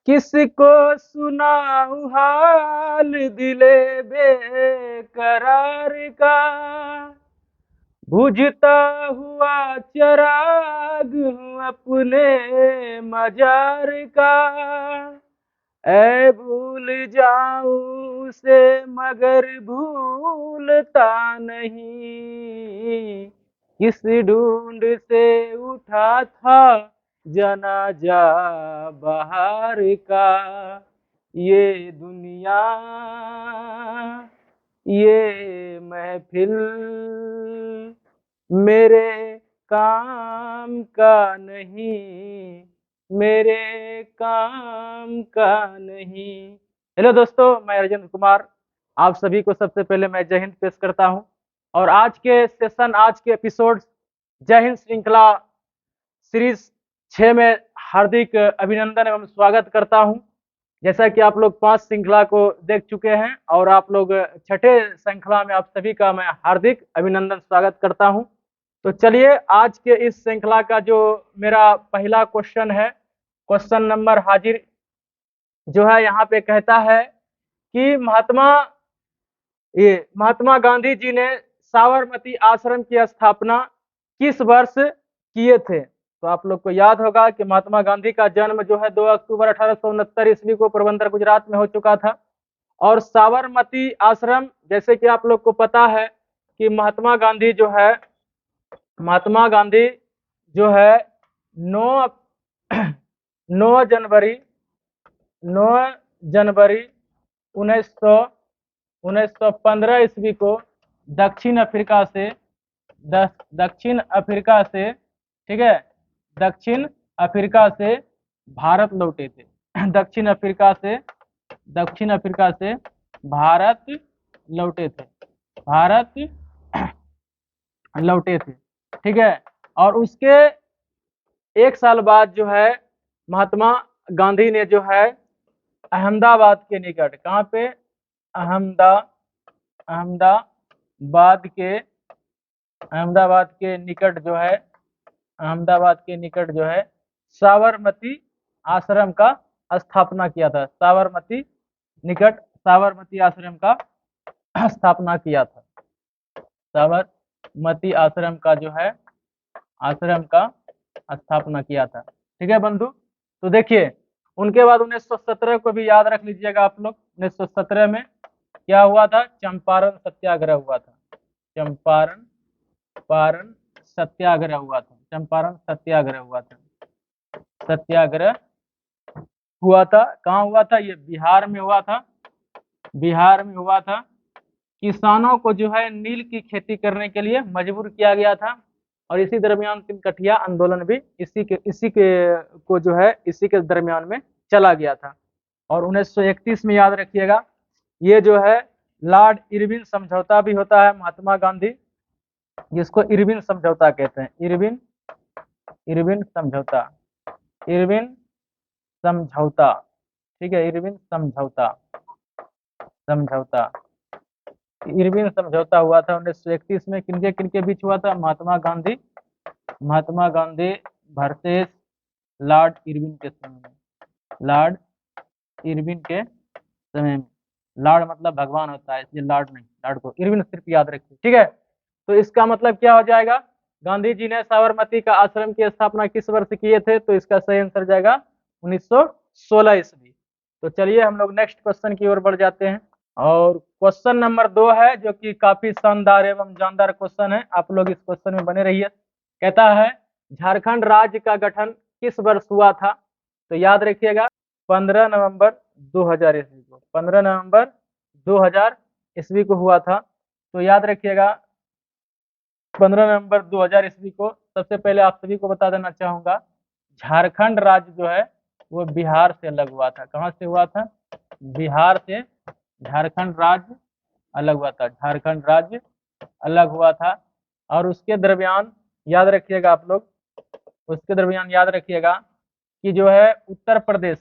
किसको सुनाऊं हाल दिले बेकरार का, बुझता हुआ चिराग हूँ अपने मजार का। ऐ भूल जाऊं उसे मगर भूलता नहीं, किस ढूंढ से उठा था जनाजा बहार का। ये दुनिया ये महफिल मेरे काम का नहीं, मेरे काम का नहीं। हेलो दोस्तों, मैं अर्जुन कुमार। आप सभी को सबसे पहले मैं जय हिंद पेश करता हूं। और आज के सेशन, आज के एपिसोड जय हिंद श्रृंखला सीरीज 6 में हार्दिक अभिनंदन एवं स्वागत करता हूं। जैसा कि आप लोग 5 श्रृंखला को देख चुके हैं और आप लोग छठे श्रृंखला में आप सभी का मैं हार्दिक अभिनंदन स्वागत करता हूं। तो चलिए, आज के इस श्रृंखला का जो मेरा पहला क्वेश्चन है, क्वेश्चन नंबर हाजिर जो है यहाँ पे कहता है कि महात्मा गांधी जी ने साबरमती आश्रम की स्थापना किस वर्ष किए थे। तो आप लोग को याद होगा कि महात्मा गांधी का जन्म जो है 2 अक्टूबर 1869 ईस्वी को पोरबंदर गुजरात में हो चुका था। और साबरमती आश्रम, जैसे कि आप लोग को पता है कि महात्मा गांधी जो है 9 9 जनवरी 1915 ईस्वी को दक्षिण अफ्रीका से ठीक है, दक्षिण अफ्रीका से भारत लौटे थे। दक्षिण अफ्रीका से भारत लौटे थे। ठीक है। और उसके एक साल बाद जो है महात्मा गांधी ने जो है अहमदाबाद के निकट, कहाँ पे, अहमदाबाद के निकट जो है साबरमती आश्रम का स्थापना किया था। साबरमती आश्रम का स्थापना किया था। साबरमती आश्रम का जो है स्थापना किया था। ठीक है बंधु। तो देखिए, उनके बाद 1917 को भी याद रख लीजिएगा आप लोग। 1917 में क्या हुआ था? चंपारण सत्याग्रह हुआ था। चंपारण सत्याग्रह हुआ था। कहाँ हुआ था? ये बिहार में हुआ था। किसानों को जो है नील की खेती करने के लिए मजबूर किया गया था। और इसी दरमियान तिनकठिया आंदोलन भी इसी के दरमियान में चला गया था। और 1931 में याद रखिएगा, ये जो है लॉर्ड इरविन समझौता भी होता है। महात्मा गांधी, जिसको इरविन समझौता कहते हैं, इरविन समझौता। ठीक है, इरविन समझौता हुआ था 1931 में। किनके बीच हुआ था? Mahatma Gandhi versus Lord Irwin के समय में। लॉर्ड मतलब भगवान होता है, इसलिए लॉर्ड नहीं, लॉर्ड को इरविन सिर्फ याद रखिए। ठीक है। तो इसका मतलब क्या हो जाएगा? गांधी जी ने साबरमती का आश्रम की स्थापना किस वर्ष किए थे? तो इसका सही आंसर जाएगा 1916 ईस्वी। तो चलिए हम लोग नेक्स्ट क्वेश्चन की ओर बढ़ जाते हैं। और क्वेश्चन नंबर 2 है, जो कि काफी शानदार एवं जानदार क्वेश्चन है। आप लोग इस क्वेश्चन में बने रहिए। कहता है, झारखंड राज्य का गठन किस वर्ष हुआ था? तो याद रखिएगा 15 नवंबर 2000 ईस्वी को। 15 नवंबर 2000 ईस्वी को हुआ था। तो याद रखिएगा 15 नवंबर 2000 ईस्वी को। सबसे पहले आप सभी को बता देना चाहूंगा, झारखंड राज्य जो है वो बिहार से अलग हुआ था। कहाँ से हुआ था? बिहार से झारखंड राज्य अलग हुआ था। और उसके दरमियान याद रखिएगा आप लोग, कि जो है उत्तर प्रदेश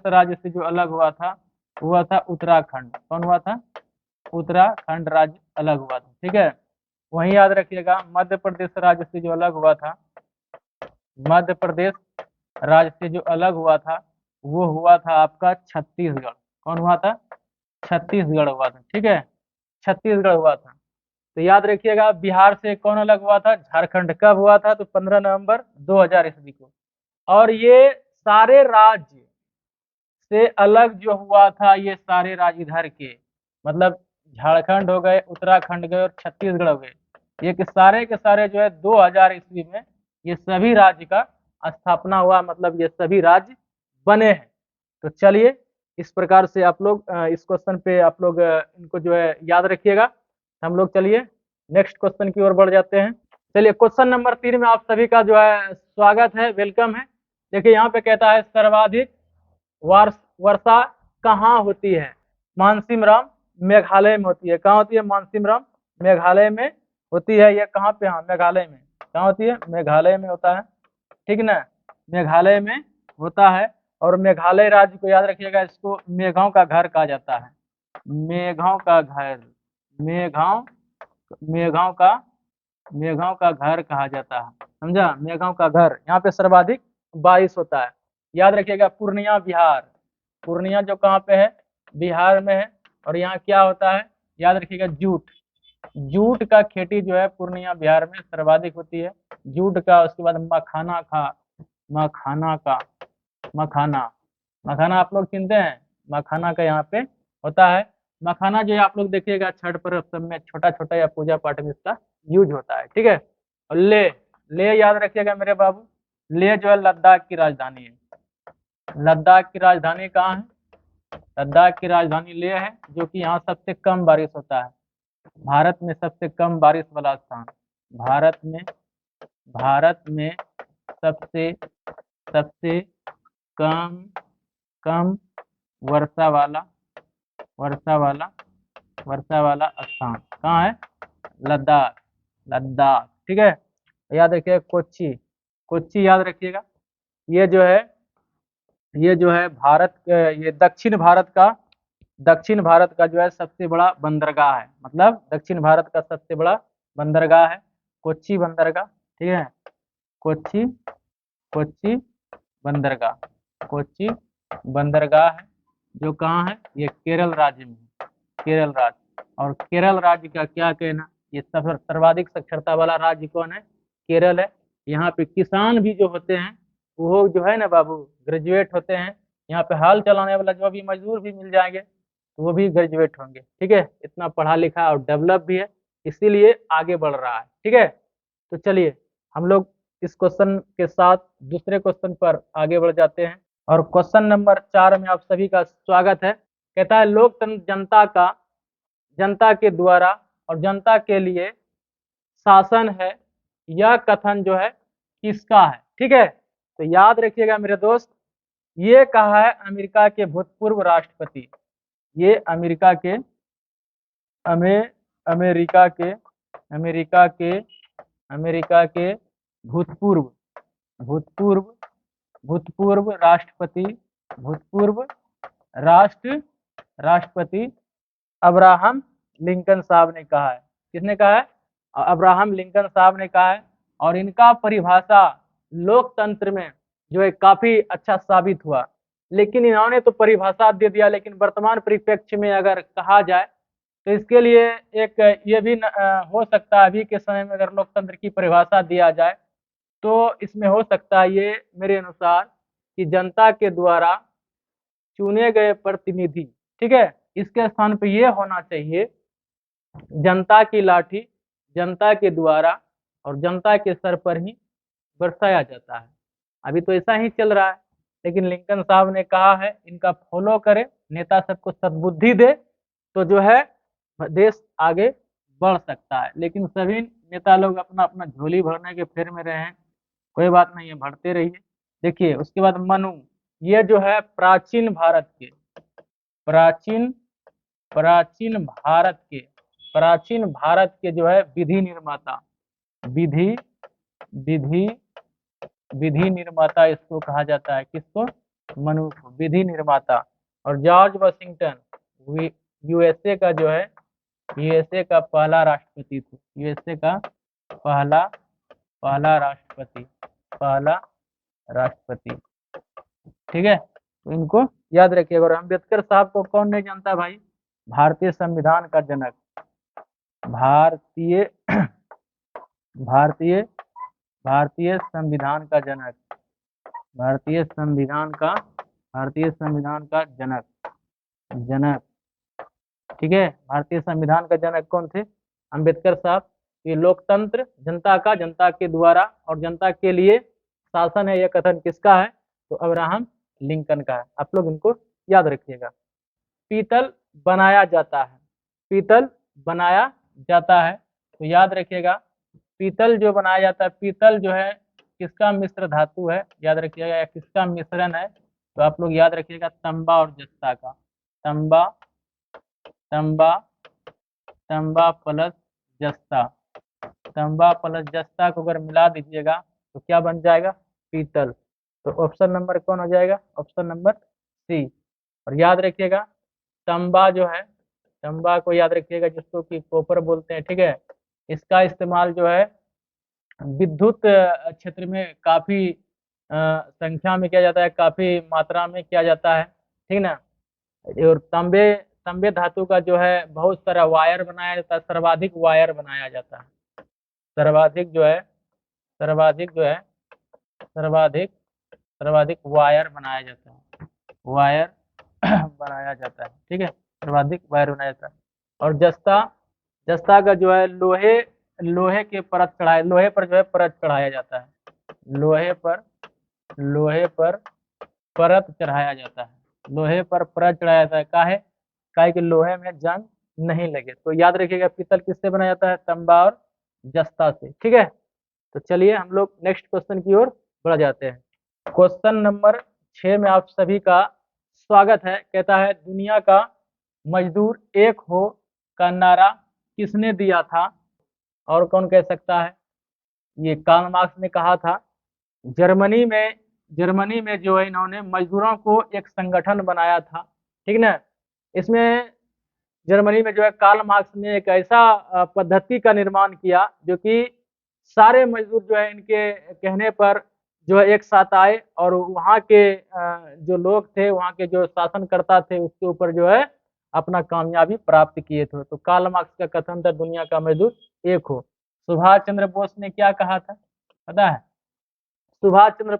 राज्य से जो अलग हुआ था उत्तराखंड। कौन हुआ था? उत्तराखंड राज्य अलग हुआ था। ठीक है। वहीं याद रखिएगा मध्य प्रदेश राज्य से जो अलग हुआ था मध्य प्रदेश राज्य से जो अलग हुआ था वो हुआ था आपका छत्तीसगढ़। कौन हुआ था? छत्तीसगढ़ हुआ था। ठीक है, छत्तीसगढ़ हुआ था। तो याद रखिएगा, बिहार से कौन अलग हुआ था? झारखंड। कब हुआ था? तो 15 नवंबर 2000 ईस्वी को। और ये सारे राज्य से अलग जो हुआ था, ये सारे राज्य इधर के, मतलब झारखंड हो गए, उत्तराखंड गए और छत्तीसगढ़ हो गए, ये के सारे जो है 2000 ईस्वी में ये सभी राज्य का स्थापना हुआ, मतलब ये सभी राज्य बने हैं। तो चलिए, इस प्रकार से आप लोग इस क्वेश्चन पे आप लोग इनको जो है याद रखिएगा। हम लोग चलिए नेक्स्ट क्वेश्चन की ओर बढ़ जाते हैं। चलिए, क्वेश्चन नंबर 3 में आप सभी का जो है स्वागत है, वेलकम है। देखिए यहाँ पे कहता है सर्वाधिक वर्षा कहाँ होती है? मानसीमराम मेघालय में होती है। कहाँ होती है? मानसीमराम मेघालय में होती है। ये कहाँ पे? हाँ, मेघालय में। कहाँ होती है? मेघालय में होता है। ठीक ना, मेघालय में होता है। और मेघालय राज्य को याद रखिएगा, इसको मेघों का घर कहा जाता है। मेघों का घर, मेघों मेघों का मेघों का घर कहा जाता है। समझा? मेघों का घर। यहाँ पे सर्वाधिक बारिश होता है। याद रखिएगा, पूर्णिया बिहार। पूर्णिया जो कहाँ पे है? बिहार में है। और यहाँ क्या होता है? याद रखिएगा, जूट। जूट का खेती जो है पूर्णिया बिहार में सर्वाधिक होती है, जूट का। उसके बाद मखाना का मखाना मखाना आप लोग चिनते हैं? मखाना का यहाँ पे होता है। मखाना जो है आप लोग देखिएगा छठ पर्व सब में छोटा छोटा या पूजा पाठ में इसका यूज होता है। ठीक है। और ले याद रखिएगा मेरे बाबू, ले जो है लद्दाख की राजधानी है। लद्दाख की राजधानी कहाँ है? लद्दाख की राजधानी लेह है, जो कि यहाँ सबसे कम बारिश होता है। भारत में सबसे कम बारिश वाला स्थान। भारत में सबसे सबसे कम कम वर्षा वाला वर्षा वाला वर्षा वाला स्थान कहाँ है? लद्दाख। लद्दाख। ठीक है। याद रखिएगा कोच्चि। कोच्चि याद रखिएगा। ये जो है ये दक्षिण भारत का जो है सबसे बड़ा बंदरगाह है। मतलब दक्षिण भारत का सबसे बड़ा बंदरगाह है कोच्चि बंदरगाह। ठीक है, कोच्चि कोच्चि बंदरगाह। कोच्चि बंदरगाह है जो कहाँ है? ये केरल राज्य में है। केरल राज्य। और केरल राज्य का क्या कहना, ये सर्वाधिक साक्षरता वाला राज्य कौन है? केरल है। यहाँ पे किसान भी जो होते हैं वो जो है ना बाबू, ग्रेजुएट होते हैं। यहाँ पे हाल चलाने वाला जो भी मजदूर भी मिल जाएंगे तो वो भी ग्रेजुएट होंगे। ठीक है, इतना पढ़ा लिखा और डेवलप भी है, इसीलिए आगे बढ़ रहा है। ठीक है, तो चलिए हम लोग इस क्वेश्चन के साथ दूसरे क्वेश्चन पर आगे बढ़ जाते हैं। और क्वेश्चन नंबर 4 में आप सभी का स्वागत है। कहता है लोकतंत्र जनता के द्वारा और जनता के लिए शासन है, यह कथन जो है किसका है? ठीक है, तो याद रखिएगा मेरे दोस्त, ये कहा है अमेरिका के भूतपूर्व राष्ट्रपति। ये अमे अमेरिका के अमेरिका के अमेरिका के भूतपूर्व भूतपूर्व भूतपूर्व राष्ट्रपति भूतपूर्व राष्ट्र राष्ट्रपति अब्राहम लिंकन साहब ने कहा है। किसने कहा है? अब्राहम लिंकन साहब ने कहा है। और इनका परिभाषा लोकतंत्र में जो है काफी अच्छा साबित हुआ। लेकिन इन्होंने तो परिभाषा दे दिया, लेकिन वर्तमान परिप्रेक्ष्य में अगर कहा जाए तो इसके लिए एक ये भी हो सकता है, अभी के समय में अगर लोकतंत्र की परिभाषा दिया जाए तो इसमें हो सकता है ये मेरे अनुसार कि जनता के द्वारा चुने गए प्रतिनिधि। ठीक है, इसके स्थान पे ये होना चाहिए जनता की लाठी जनता के द्वारा और जनता के सर पर ही बरसाया जाता है। अभी तो ऐसा ही चल रहा है, लेकिन लिंकन साहब ने कहा है इनका फॉलो करे, नेता सबको सद्बुद्धि दे तो जो है देश आगे बढ़ सकता है। लेकिन सभी नेता लोग अपना अपना झोली भरने के फेर में रहे हैं। कोई बात नहीं है, भरते रहिए। देखिए उसके बाद मनु, ये जो है प्राचीन प्राचीन भारत के जो है विधि निर्माता विधि विधि विधि निर्माता इसको कहा जाता है। किसको? मनु को विधि निर्माता। और जॉर्ज वाशिंगटन यूएसए का जो है यूएसए का पहला राष्ट्रपति थे। यूएसए का पहला राष्ट्रपति। पहला राष्ट्रपति। ठीक है, तो इनको याद रखिएगा। और अम्बेडकर साहब को कौन नहीं जानता भाई? भारतीय संविधान का जनक, भारतीय भारतीय भारतीय संविधान का जनक, भारतीय संविधान का जनक, जनक। ठीक है, भारतीय संविधान का जनक कौन थे? अंबेडकर साहब। ये लोकतंत्र जनता के द्वारा और जनता के लिए शासन है, यह कथन किसका है? तो अब्राहम लिंकन का है। आप लोग इनको याद रखिएगा। पीतल बनाया जाता है, पीतल बनाया जाता है, तो याद रखिएगा पीतल जो बनाया जाता है, पीतल जो है किसका मिश्र धातु है? याद रखिएगा, या किसका मिश्रण है? तो आप लोग याद रखिएगा तांबा और जस्ता का। तांबा तांबा तांबा प्लस जस्ता, तांबा प्लस जस्ता को अगर मिला दीजिएगा तो क्या बन जाएगा? पीतल। तो ऑप्शन नंबर कौन हो जाएगा? Option number C. और याद रखिएगा तांबा जो है, तांबा को याद रखिएगा जिसको कि कॉपर बोलते हैं। ठीक है, इसका इस्तेमाल जो है विद्युत क्षेत्र में काफी संख्या में किया जाता है, काफी मात्रा में किया जाता है। ठीक ना। और तांबे तांबे धातु का जो है बहुत सारा वायर बनाया जाता है, सर्वाधिक वायर बनाया जाता है, सर्वाधिक जो है सर्वाधिक जो है सर्वाधिक सर्वाधिक वायर बनाया जाता है, वायर बनाया जाता है। ठीक है, सर्वाधिक वायर बनाया जाता है। और जस्ता, जस्ता का जो है लोहे के परत चढ़ाए, लोहे पर जो है परत चढ़ाया जाता है, लोहे पर परत चढ़ाया जाता है, लोहे पर परत चढ़ाया जाता है। काहे कि लोहे में जंग नहीं लगे। तो याद रखिएगा पीतल किससे बनाया जाता है? तांबा और जस्ता से। ठीक है, तो चलिए हम लोग नेक्स्ट क्वेश्चन की ओर बढ़ जाते हैं। क्वेश्चन नंबर 6 में आप सभी का स्वागत है। कहता है दुनिया का मजदूर एक हो का नारा किसने दिया था? और कौन कह सकता है? ये कार्ल मार्क्स ने कहा था। जर्मनी में जो है इन्होंने मजदूरों को एक संगठन बनाया था। ठीक ना। इसमें जर्मनी में जो है कार्ल मार्क्स ने एक ऐसा पद्धति का निर्माण किया जो कि सारे मजदूर जो है इनके कहने पर जो है एक साथ आए और वहाँ के जो लोग थे, वहाँ के जो शासनकर्ता थे उसके ऊपर जो है अपना कामयाबी प्राप्त किए थे। तो कार्ल मार्क्स का कथन था दुनिया का मजदूर एक हो। सुभाष चंद्र बोस ने क्या कहा था पता है? सुभाष चंद्र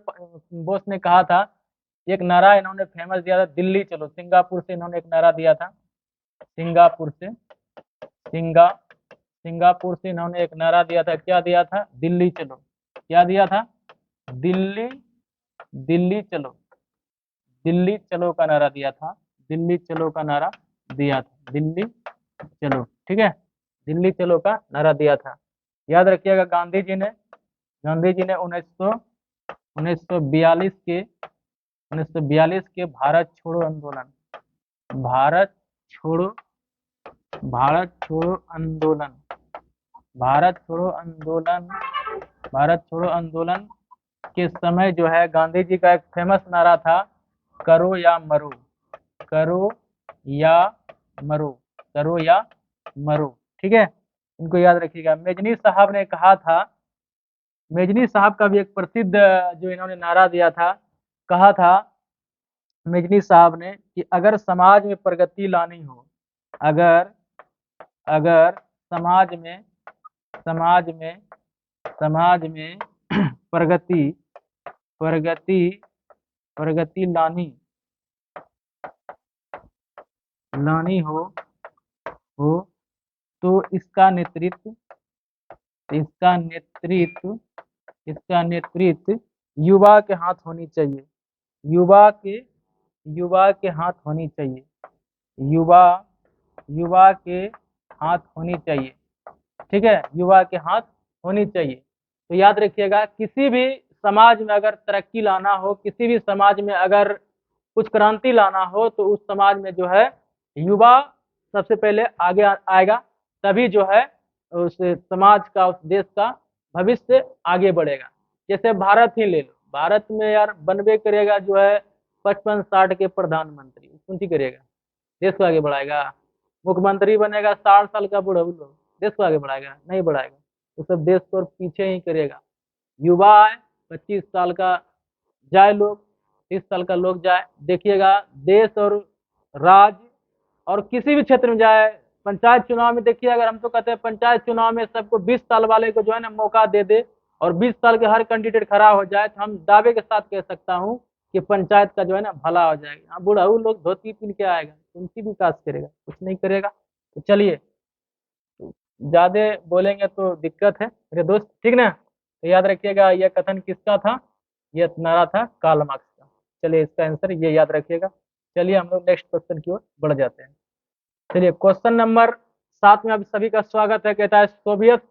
बोस ने कहा था, एक नारा इन्होंने फेमस दिया था, दिल्ली चलो। सिंगापुर से इन्होंने एक नारा दिया था, सिंगापुर से सिंगापुर से इन्होंने एक नारा दिया था। क्या दिया था? दिल्ली चलो। क्या दिया था? दिल्ली दिल्ली चलो, दिल्ली चलो का नारा दिया था, दिल्ली चलो का नारा दिया था, दिल्ली चलो। ठीक है, दिल्ली चलो का नारा दिया था। याद रखिएगा गांधी जी ने 1942 के भारत छोड़ो आंदोलन, भारत छोड़ो भारत छोड़ो आंदोलन भारत छोड़ो आंदोलन भारत छोड़ो आंदोलन के समय जो है गांधी जी का एक फेमस नारा था, करो या मरो, करो या मरो, करो या मरो। ठीक है, इनको याद रखिएगा। मेजनी साहब ने कहा था, मेजनी साहब का भी एक प्रसिद्ध जो इन्होंने नारा दिया था, कहा था मेजनी साहब ने कि अगर समाज में प्रगति लानी हो, अगर अगर समाज में प्रगति प्रगति प्रगति लानी हो तो इसका नेतृत्व युवा के हाथ होनी चाहिए, युवा के हाथ होनी चाहिए, युवा के हाथ होनी चाहिए। ठीक है, युवा के हाथ होनी चाहिए। तो याद रखिएगा किसी भी समाज में अगर तरक्की लाना हो, किसी भी समाज में अगर कुछ क्रांति लाना हो, तो उस समाज में जो है युवा सबसे पहले आगे आएगा, तभी जो है उस समाज का, उस देश का भविष्य आगे बढ़ेगा। जैसे भारत ही ले लो, भारत में यार बनवे करेगा जो है 55-60 के प्रधानमंत्री, कौन सी करेगा? देश को आगे बढ़ाएगा? मुख्यमंत्री बनेगा 60 साल का बूढ़ा देश को आगे बढ़ाएगा? नहीं बढ़ाएगा। तो सब देश को पीछे ही करेगा। युवा है 25 साल का जाए लोग, 30 साल का लोग जाए। देखिएगा देश और राज्य और किसी भी क्षेत्र में जाए, पंचायत चुनाव में देखिए, अगर हम तो कहते हैं पंचायत चुनाव में सबको 20 साल वाले को जो है ना मौका दे दे और 20 साल के हर कैंडिडेट खड़ा हो जाए, तो हम दावे के साथ कह सकता हूँ कि पंचायत का जो है ना भला हो जाएगा। हाँ, बुढ़ाऊ लोग धोती पहन के आएगा, उनकी विकास करेगा, कुछ नहीं करेगा। तो चलिए, ज्यादा बोलेंगे तो दिक्कत है मेरे दोस्त, ठीक ना। तो याद रखिएगा यह कथन किसका था, यह नारा था कार्ल मार्क्स का। चलिए इसका आंसर ये याद रखिएगा। चलिए हम लोग नेक्स्ट क्वेश्चन की ओर बढ़ जाते हैं। चलिए क्वेश्चन नंबर 7 में आप सभी का स्वागत है। कहता है सोवियत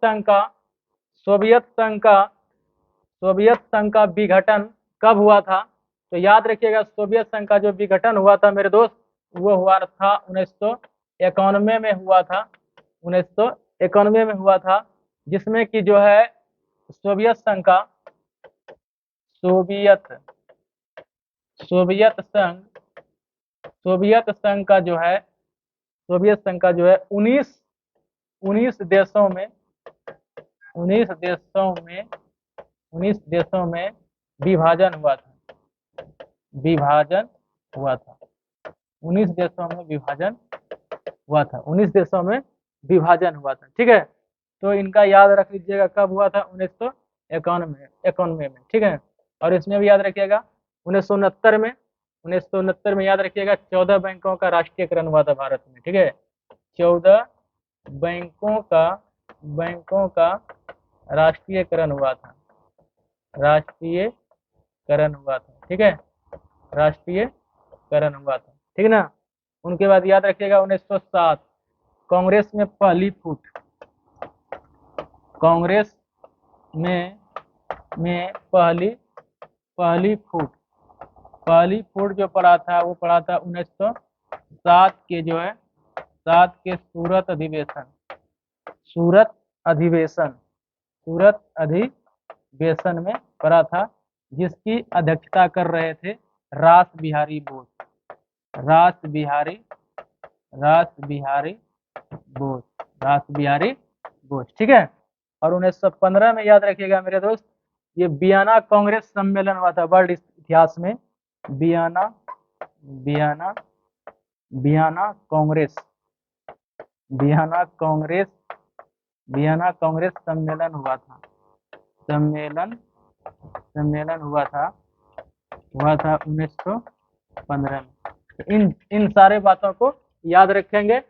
संघ का विघटन कब हुआ था। तो याद रखिएगा सोवियत संघ का जो विघटन हुआ था मेरे दोस्त, वो हुआ था 1991 में हुआ था। 1991 में हुआ था, जिसमें कि जो है सोवियत संघ का सोवियत संघ का जो है 19 देशों में 19 देशों में विभाजन हुआ था। 19 देशों में विभाजन हुआ था। 19 देशों में विभाजन हुआ था, ठीक है। तो इनका याद रख लीजिएगा कब हुआ था, 1991 में, ठीक है। और इसमें भी याद रखिएगा 1969 में याद रखिएगा 14 बैंकों का राष्ट्रीयकरण हुआ था भारत में, ठीक है। 14 बैंकों का राष्ट्रीयकरण हुआ था, ठीक है। राष्ट्रीयकरण हुआ था, ठीक ना। उनके बाद याद रखिएगा 1907 कांग्रेस में पहली फूट जो पड़ा था, वो पड़ा था 1907 के जो है 7 के सूरत अधिवेशन में पड़ा था, जिसकी अध्यक्षता कर रहे थे रास बिहारी बोस, ठीक है। और 1915 में याद रखिएगा मेरे दोस्त, ये वियना कांग्रेस सम्मेलन हुआ था वर्ल्ड इतिहास में। वियना कांग्रेस सम्मेलन हुआ था। सम्मेलन हुआ था 1915 में। इन सारे बातों को याद रखेंगे।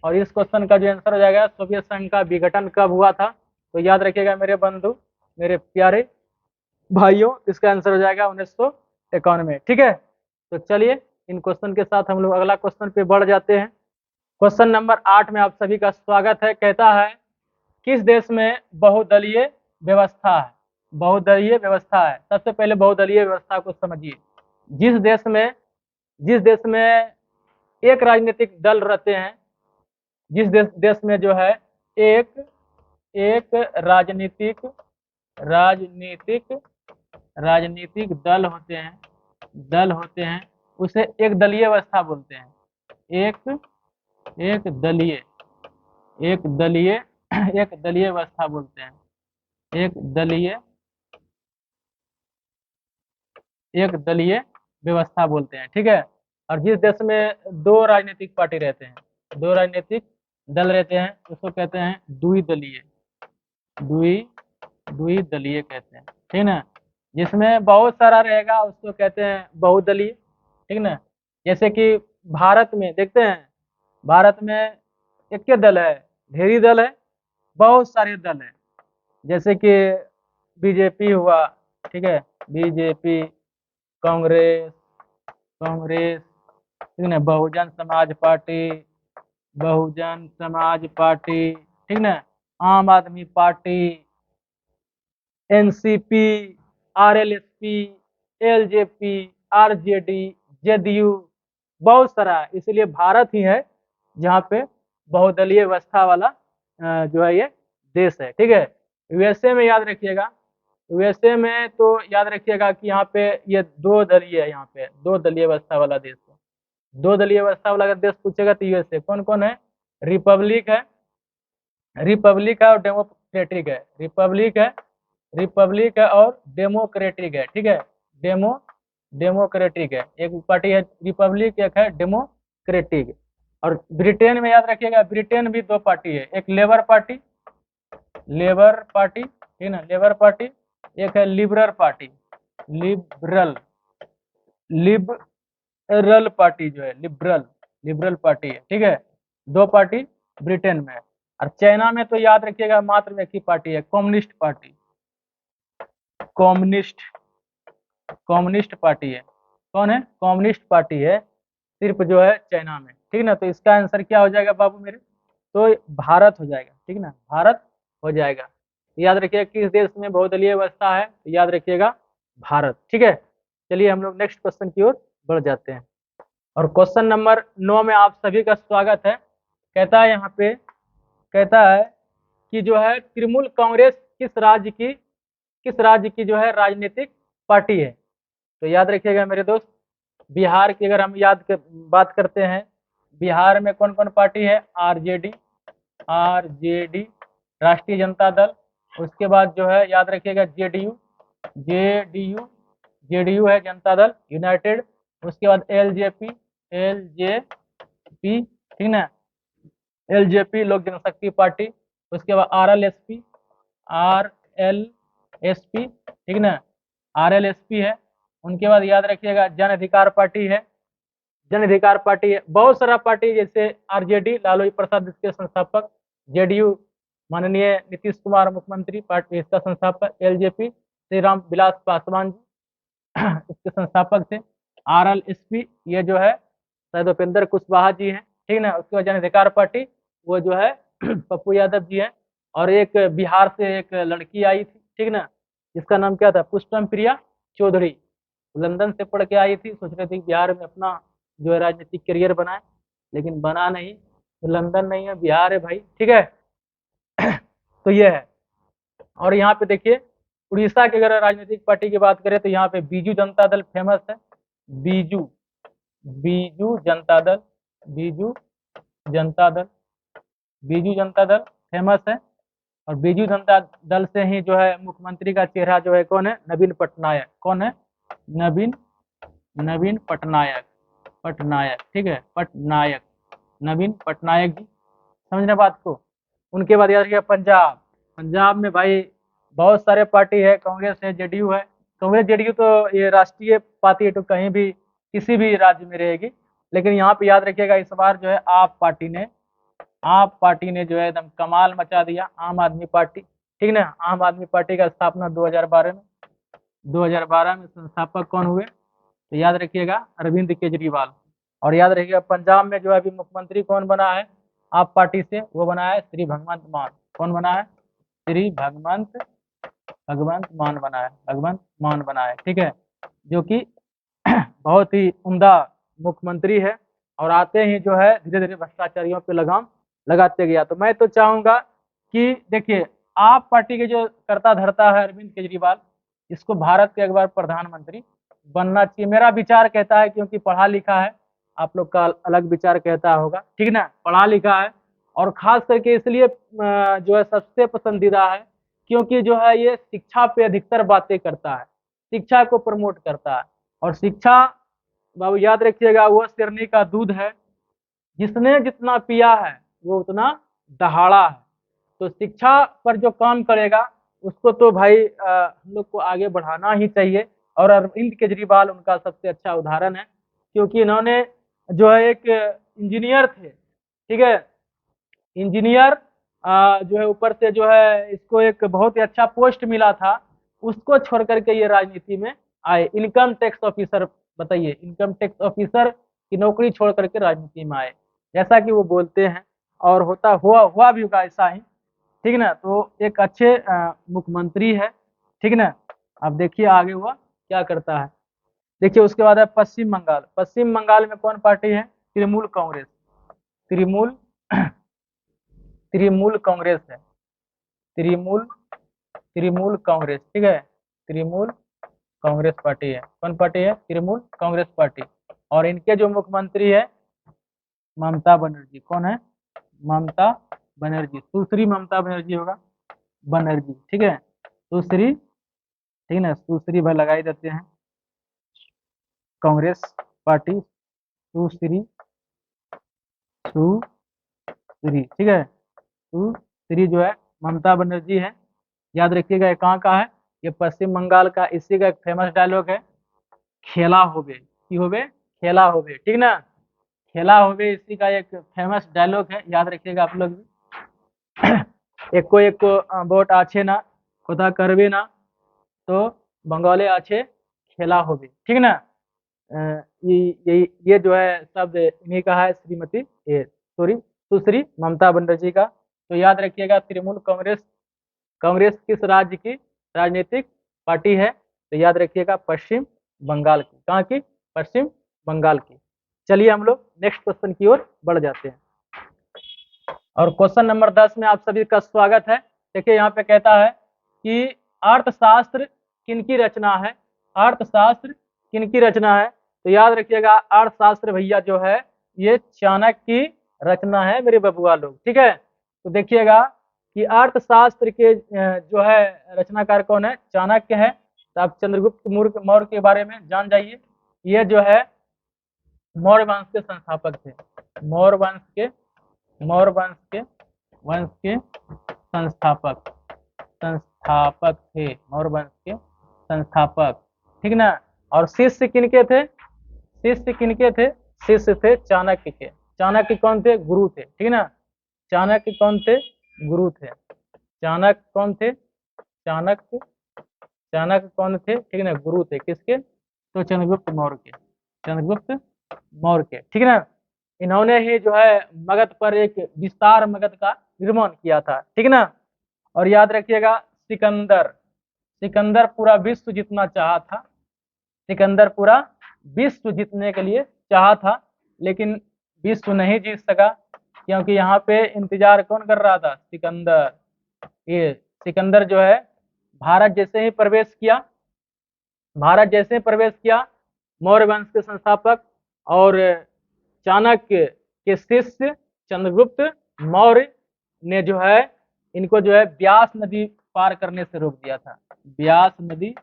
और इस क्वेश्चन का जो आंसर हो जाएगा सोवियत संघ का विघटन कब हुआ था, तो याद रखिएगा मेरे बंधु, मेरे प्यारे भाइयों, इसका आंसर हो जाएगा 1951 में, ठीक है। तो चलिए इन क्वेश्चन के साथ हम लोग अगला क्वेश्चन पे बढ़ जाते हैं। क्वेश्चन नंबर 8 में आप सभी का स्वागत है। कहता है किस देश में बहुदलीय व्यवस्था है। सबसे पहले बहुदलीय व्यवस्था को समझिए। जिस देश में एक राजनीतिक दल रहते हैं, जिस देश में जो है एक राजनीतिक दल होते हैं, उसे एक दलीय व्यवस्था बोलते हैं। एक दलीय व्यवस्था बोलते हैं। एक दलीय व्यवस्था बोलते हैं, ठीक है। और जिस देश में दो राजनीतिक पार्टी रहते हैं, दो राजनीतिक दल रहते हैं, उसको कहते हैं द्विदलीय कहते हैं, ठीक ना। जिसमें बहुत सारा रहेगा उसको कहते हैं बहुदलीय, ठीक ना। जैसे कि भारत में देखते हैं, भारत में एक दल है, ढेरी दल है, बहुत सारे दल हैं। जैसे कि बीजेपी हुआ, ठीक है, बीजेपी, कांग्रेस, ठीक ना, बहुजन समाज पार्टी, ठीक ना, आम आदमी party, NCP, RLSP, LJP, RJD, JDU, बहुत सारा। इसलिए भारत ही है जहाँ पे बहुदलीय व्यवस्था वाला जो है ये देश है, ठीक है। यूएसए में याद रखिएगा, यूएसए में तो याद रखिएगा कि यहाँ पे ये दो दलीय है, यहाँ पे दो दलीय व्यवस्था वाला देश है। दो दलीय व्यवस्था वाला अगर देश पूछेगा तो यूएसए कौन कौन है, रिपब्लिक है और डेमोक्रेटिक है। रिपब्लिक है रिपब्लिक है और डेमोक्रेटिक है, ठीक है। डेमोक्रेटिक है, एक पार्टी है रिपब्लिक, एक है डेमोक्रेटिक। और ब्रिटेन में याद रखिएगा, ब्रिटेन भी दो पार्टी है, एक लेबर पार्टी, ठीक ना, लेबर पार्टी, एक है liberal party, liberal liberal party जो है, लिबरल पार्टी है, ठीक है। दो पार्टी ब्रिटेन में है। और चाइना में तो याद रखिएगा मात्र एक ही पार्टी है, communist party, communist communist party है। कौन है? कम्युनिस्ट पार्टी है सिर्फ जो है चाइना में, ठीक ना। तो इसका आंसर क्या हो जाएगा बाबू मेरे? तो भारत हो जाएगा, ठीक ना, भारत हो जाएगा। याद रखिएगा किस देश में बहुदलीय व्यवस्था है, तो याद रखिएगा भारत, ठीक है। चलिए हम लोग नेक्स्ट क्वेश्चन की ओर बढ़ जाते हैं। और क्वेश्चन नंबर 9 में आप सभी का स्वागत है। कहता है यहाँ पे, कहता है कि जो है तृणमूल कांग्रेस किस राज्य की जो है राजनीतिक पार्टी है? तो याद रखिएगा मेरे दोस्त, बिहार की अगर हम बात करते हैं, बिहार में कौन कौन पार्टी है? आरजेडी, राष्ट्रीय जनता दल। उसके बाद जो है याद रखिएगा जेडीयू जेडीयू है, जनता दल यूनाइटेड। उसके बाद एलजेपी, ठीक ना, एलजेपी लोक जनशक्ति पार्टी। उसके बाद आरएलएसपी, ठीक ना, आरएलएसपी है। उनके बाद याद रखिएगा जन अधिकार पार्टी है, जन अधिकार पार्टी है। बहुत सारा पार्टी जैसे आरजेडी लालू प्रसाद इसके संस्थापक, जेडीयू माननीय नीतीश कुमार मुख्यमंत्री पार्टी इसका संस्थापक, एलजेपी श्री राम विलास पासवान जी इसके संस्थापक थे। आरएलएसपी ये जो है शायद उपेंद्र कुशवाहा जी हैं, ठीक ना। उसके बाद जन अधिकार पार्टी वो जो है पप्पू यादव जी हैं। और एक बिहार से एक लड़की आई थी, ठीक ना, जिसका नाम क्या था? पुष्पम प्रिया चौधरी, लंदन से पढ़ के आई थी, सोच रही थी बिहार में अपना जो है राजनीतिक करियर बनाए, लेकिन बना नहीं। तो लंदन नहीं है, बिहार है भाई, ठीक है। तो ये है। और यहाँ पे देखिए उड़ीसा की अगर राजनीतिक पार्टी की बात करें तो यहाँ पे बीजू जनता दल फेमस है। बीजू बीजू जनता दल बीजू जनता दल बीजू जनता दल फेमस है। और बीजू जनता दल से ही जो है मुख्यमंत्री का चेहरा जो है कौन है? नवीन पटनायक। कौन है? नवीन नवीन पटनायक, ठीक है, पटनायक, नवीन पटनायक जी, समझना बात को। उनके बाद याद रखिए पंजाब, पंजाब में भाई बहुत सारे पार्टी है, कांग्रेस है, जेडीयू है। कांग्रेस जेडीयू तो ये राष्ट्रीय पार्टी है, तो कहीं भी किसी भी राज्य में रहेगी। लेकिन यहाँ पे याद रखिएगा इस बार जो है आप पार्टी ने जो है एकदम कमाल मचा दिया, आम आदमी पार्टी, ठीक ना। आम आदमी पार्टी का स्थापना 2012 में संस्थापक कौन हुए? तो याद रखिएगा अरविंद केजरीवाल। और याद रखिएगा पंजाब में जो है अभी मुख्यमंत्री कौन बना है आप पार्टी से? वो बना है श्री भगवंत मान। कौन बना है? श्री भगवंत मान बना है, भगवंत मान बना है, ठीक है, जो कि बहुत ही उम्दा मुख्यमंत्री है। और आते ही जो है धीरे धीरे भ्रष्टाचारियों पे लगाम लगाते गया। तो मैं तो चाहूंगा कि देखिए आप पार्टी के जो करता धरता है अरविंद केजरीवाल, इसको भारत के एक बार प्रधानमंत्री बनना चाहिए, मेरा विचार कहता है। क्योंकि पढ़ा लिखा है, आप लोग का अलग विचार कहता होगा, ठीक ना, पढ़ा लिखा है। और खास करके इसलिए जो है सबसे पसंदीदा है क्योंकि जो है ये शिक्षा पे अधिकतर बातें करता है, शिक्षा को प्रमोट करता है। और शिक्षा बाबू याद रखिएगा वो शेरनी का दूध है, जिसने जितना पिया है वो उतना दहाड़ा है। तो शिक्षा पर जो काम करेगा उसको तो भाई हम लोग को आगे बढ़ाना ही चाहिए। और अरविंद केजरीवाल उनका सबसे अच्छा उदाहरण है, क्योंकि इन्होंने जो है एक इंजीनियर थे, ठीक है, इंजीनियर जो है ऊपर से जो है इसको एक बहुत ही अच्छा पोस्ट मिला था, उसको छोड़ करके ये राजनीति में आए। इनकम टैक्स ऑफिसर, बताइए, इनकम टैक्स ऑफिसर की नौकरी छोड़ करके राजनीति में आए, जैसा कि वो बोलते हैं। और हुआ भी होगा ऐसा ही, ठीक ना। तो एक अच्छे मुख्यमंत्री है, ठीक ना। अब देखिए आगे हुआ क्या करता है। देखिए उसके बाद है पश्चिम बंगाल। पश्चिम बंगाल में कौन पार्टी है? तृणमूल कांग्रेस, तृणमूल तृणमूल कांग्रेस है, तृणमूल तृणमूल कांग्रेस, ठीक है, तृणमूल कांग्रेस पार्टी है। कौन पार्टी है? तृणमूल कांग्रेस पार्टी। और इनके जो मुख्यमंत्री है ममता बनर्जी। कौन है? ममता बनर्जी, सुश्री ममता बनर्जी होगा, बनर्जी, ठीक है, सुश्री, ठीक ना, सुश्री भाई लगा ही देते हैं, कांग्रेस पार्टी, सुश्री, सुश्री, ठीक है, सुश्री जो है ममता बनर्जी है। याद रखिएगा ये कहाँ का है, ये पश्चिम बंगाल का। इसी का एक फेमस डायलॉग है, खेला होबे, की होबे, खेला होबे, ठीक ना, खेला होबे, इसी का एक फेमस डायलॉग है, याद रखिएगा आप लोग भी। एक को वोट आछे ना खुदा करबे ना, तो बंगाले आछे खेला होबे, ठीक ना। ये जो है शब्द इन्हीं का है, श्रीमती ये सॉरी सुश्री ममता बनर्जी का। तो याद रखिएगा तृणमूल कांग्रेस, कांग्रेस किस राज्य की राजनीतिक पार्टी है, तो याद रखिएगा पश्चिम बंगाल की। कहाँ की, पश्चिम बंगाल की। चलिए हम लोग नेक्स्ट क्वेश्चन की ओर बढ़ जाते हैं, और क्वेश्चन नंबर 10 में आप सभी का स्वागत है। देखिए यहाँ पे कहता है कि अर्थशास्त्र किनकी रचना है, अर्थशास्त्र किनकी रचना है, तो याद रखिएगा अर्थशास्त्र भैया जो है ये चाणक्य की रचना है मेरे बबुआ लोग, ठीक है। तो देखिएगा कि अर्थशास्त्र के जो है रचनाकार कौन है, चाणक्य है। तो आप चंद्रगुप्त मौर्य के बारे में जान जाइए। ये जो है मौर्य वंश के संस्थापक थे, मौर्य वंश के, मौर्य वंश के संस्थापक, संस्थापक थे, मौर्य वंश के संस्थापक, ठीक ना। और शिष्य किनके थे, शिष्य किनके थे, शिष्य थे चाणक्य के। चाणक्य कौन थे, गुरु थे, ठीक ना। चाणक्य कौन थे, गुरु थे। चाणक्य कौन थे, चाणक्य, चाणक्य कौन थे, ठीक ना, गुरु थे किसके, तो चंद्रगुप्त मौर्य के, चंद्रगुप्त मौर्य के, ठीक ना। इन्होंने ही जो है मगध पर एक विस्तार मगध का निर्माण किया था, ठीक ना। और याद रखिएगा सिकंदर, सिकंदर पूरा विश्व जीतना चाहा था, सिकंदर पूरा विश्व जीतने के लिए चाहा था, लेकिन विश्व नहीं जीत सका, क्योंकि यहाँ पे इंतजार कौन कर रहा था, सिकंदर। ये सिकंदर जो है भारत जैसे ही प्रवेश किया, भारत जैसे प्रवेश किया, मौर्य वंश के संस्थापक और चाणक्य के शिष्य चंद्रगुप्त मौर्य ने जो है इनको जो है ब्यास नदी पार करने से रोक दिया था, ब्यास नदी,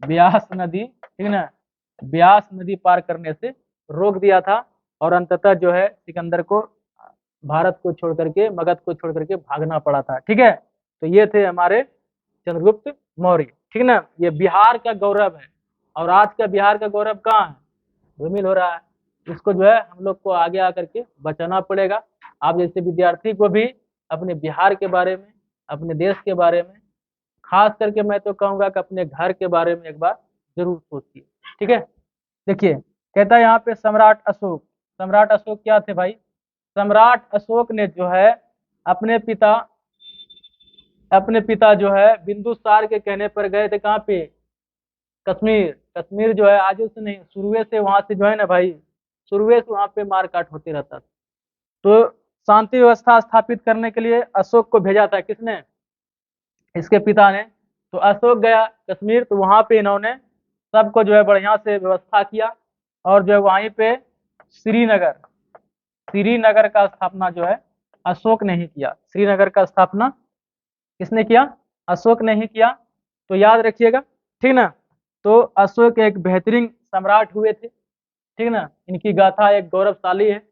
ब्यास नदी, ठीक ना, ब्यास नदी पार करने से रोक दिया था। और अंततः जो है सिकंदर को भारत को छोड़ करके, मगध को छोड़ करके भागना पड़ा था, ठीक है। तो ये थे हमारे चंद्रगुप्त मौर्य, ठीक ना। ये बिहार का गौरव है, और आज का बिहार का गौरव कहाँ है, धूमिल हो रहा है। इसको जो है हम लोग को आगे आकर के बचाना पड़ेगा। आप जैसे विद्यार्थी को भी अपने बिहार के बारे में, अपने देश के बारे में, खास करके मैं तो कहूँगा कि अपने घर के बारे में एक बार जरूर सोचिए, ठीक है। देखिए कहता है यहाँ पे सम्राट अशोक, सम्राट अशोक क्या थे भाई, सम्राट अशोक ने जो है अपने पिता, अपने पिता जो है बिंदुसार के कहने पर गए थे कहाँ पे, कश्मीर। कश्मीर जो है आज से नहीं, शुरुए से वहां से जो है ना भाई, शुरुए से वहां पे मारकाट होते रहता था। तो शांति व्यवस्था स्थापित करने के लिए अशोक को भेजा था किसने, इसके पिता ने। तो अशोक गया कश्मीर, तो वहां पे इन्होंने सबको जो है बढ़िया से व्यवस्था किया, और जो है वहीं पे श्रीनगर, श्रीनगर का स्थापना जो है अशोक ने ही किया। श्रीनगर का स्थापना किसने किया, अशोक ने ही किया। तो याद रखिएगा, ठीक ना। तो अशोक एक बेहतरीन सम्राट हुए थे, ठीक ना। इनकी गाथा एक गौरवशाली है,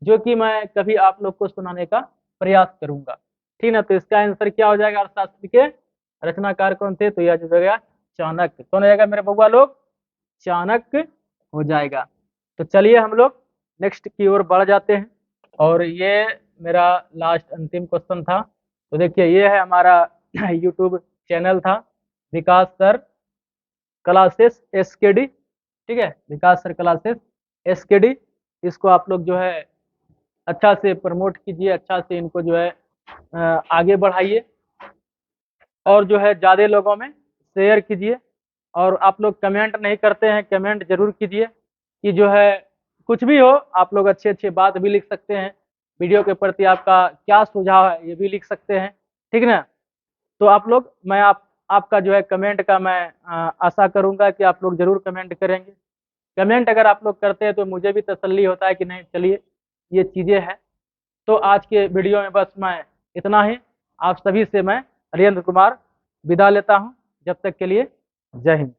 जो कि मैं कभी आप लोग को सुनाने का प्रयास करूंगा, ठीक ना। तो इसका आंसर क्या हो जाएगा, अर्थशास्त्र के रचनाकार कौन थे, तो यह जो हो गया चाणक्य। कौन हो जाएगा मेरे बउआ लोग, चाणक्य हो जाएगा। तो चलिए हम लोग नेक्स्ट की ओर बढ़ जाते हैं, और ये मेरा लास्ट अंतिम क्वेश्चन था। तो देखिए ये है हमारा यूट्यूब चैनल था, विकास सर क्लासेस एसकेडी, ठीक है, विकास सर क्लासेस एसकेडी। इसको आप लोग जो है अच्छा से प्रमोट कीजिए, अच्छा से इनको जो है आगे बढ़ाइए, और जो है ज़्यादा लोगों में शेयर कीजिए। और आप लोग कमेंट नहीं करते हैं, कमेंट जरूर कीजिए, कि जो है कुछ भी हो, आप लोग अच्छे अच्छे बात भी लिख सकते हैं, वीडियो के प्रति आपका क्या सुझाव है ये भी लिख सकते हैं, ठीक ना। तो आप लोग, मैं आपका जो है कमेंट का मैं आशा करूंगा कि आप लोग जरूर कमेंट करेंगे। कमेंट अगर आप लोग करते हैं तो मुझे भी तसल्ली होता है कि नहीं चलिए ये चीज़ें हैं। तो आज के वीडियो में बस मैं इतना ही, आप सभी से मैं हरिंद्र कुमार विदा लेता हूँ। जब तक के लिए जय हिंद।